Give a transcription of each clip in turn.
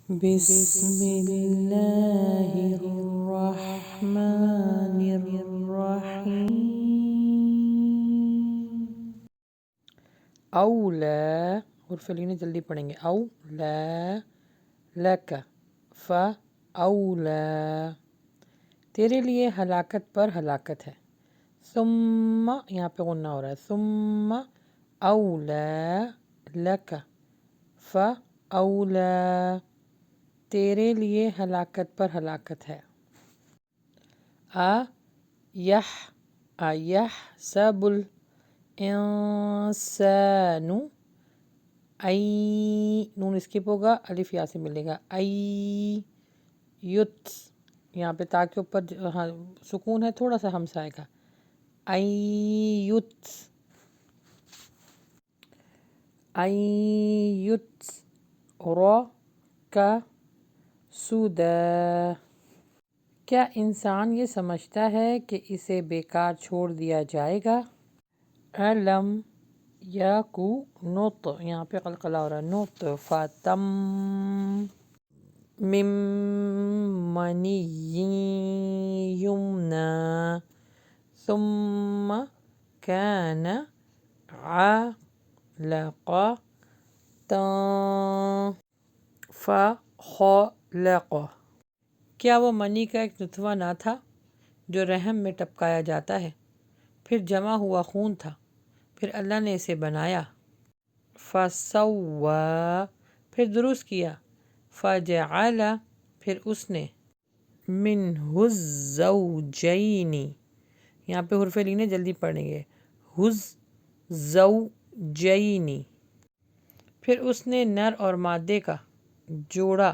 بسم اللہ الرحمن الرحیم۔ اولا حرف لینے جلدی پڑھیں گے۔ اولا لک فاولا، تیرے لیے ہلاکت پر ہلاکت ہے۔ ثم یہاں پہ غنہ ہو رہا ہے، ثم اولا لک فاولا، تیرے لیے ہلاکت پر ہلاکت ہے۔ ایحسب الانسان، نون اسکپ ہوگا، الف یا سے ملے گا۔ یت، یہاں پہ تا کے اوپر سکون ہے، تھوڑا سا ہمسا آئے گا۔ یت را کا سودا، کیا انسان یہ سمجھتا ہے کہ اسے بیکار چھوڑ دیا جائے گا؟ علم یکو نط، یہاں پہ قلقلہ ہو رہا ہے، نطفۃ من منی یمنی ثم کان علقۃ فخلق، کیا وہ منی کا ایک نطفہ نہ تھا جو رحم میں ٹپکایا جاتا ہے، پھر جمع ہوا خون تھا، پھر اللہ نے اسے بنایا۔ فسوی، پھر درست کیا۔ فجعل، پھر اس نے منہ الزوجین، یہاں پہ حرف لینے جلدی پڑھیں گے، الزوجین، پھر اس نے نر اور مادے کا جوڑا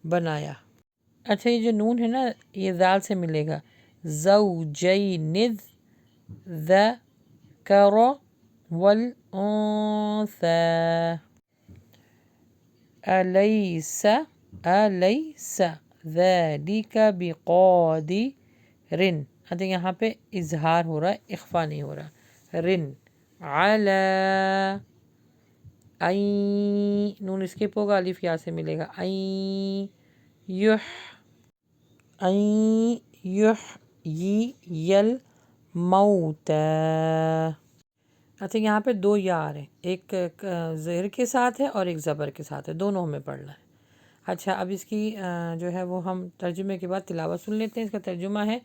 بنایا۔ اچھا یہ جو نون ہے نا، یہ ذال سے ملے گا، زوجین الذکر والانثی، الیس ذلک بقادر، یہاں پہ اظہار ہو رہا ہے، اخفا نہیں ہو رہا، رن علی نون اسکپ ہوگا، الف یا سے ملے گا، یحیی الموتی، اچھا یہاں پہ دو یا آ رہے ہیں، ایک زیر کے ساتھ ہے اور ایک زبر کے ساتھ ہے، دونوں ہمیں پڑھنا ہے۔ اچھا اب اس کی جو ہے وہ ہم ترجمے کے بعد تلاوت سن لیتے ہیں۔ اس کا ترجمہ ہے،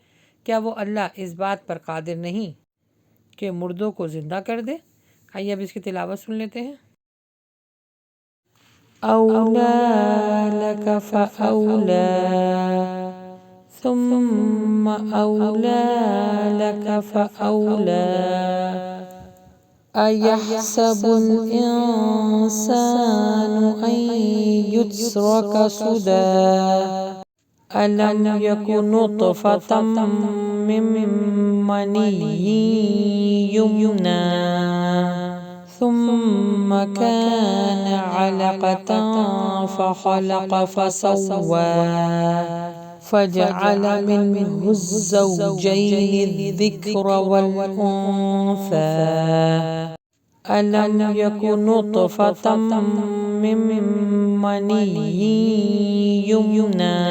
کیا وہ اللہ اس بات پر قادر نہیں کہ مردوں کو زندہ کر دے؟ آئیے اب اس کی تلاوت سن لیتے ہیں۔ اولا لک فاولا ثم اولا لک فاولا، ایحسب الانسان ان یترک سدی، ألم يك نطفة من مني يمنى ثم كان علقة فخلق فسوى فجعل منه الزوجين الذكر والأنثى، ألم يك نطفة من مني يمنى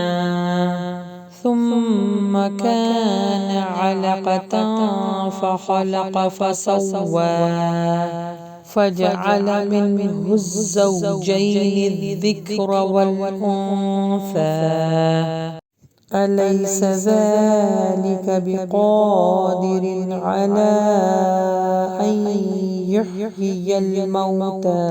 ثم كان علقة فخلق فسوى فجعل منه الزوجين الذكر والأنثى، أليس ذلك بقادر على أن يحيي الموتى؟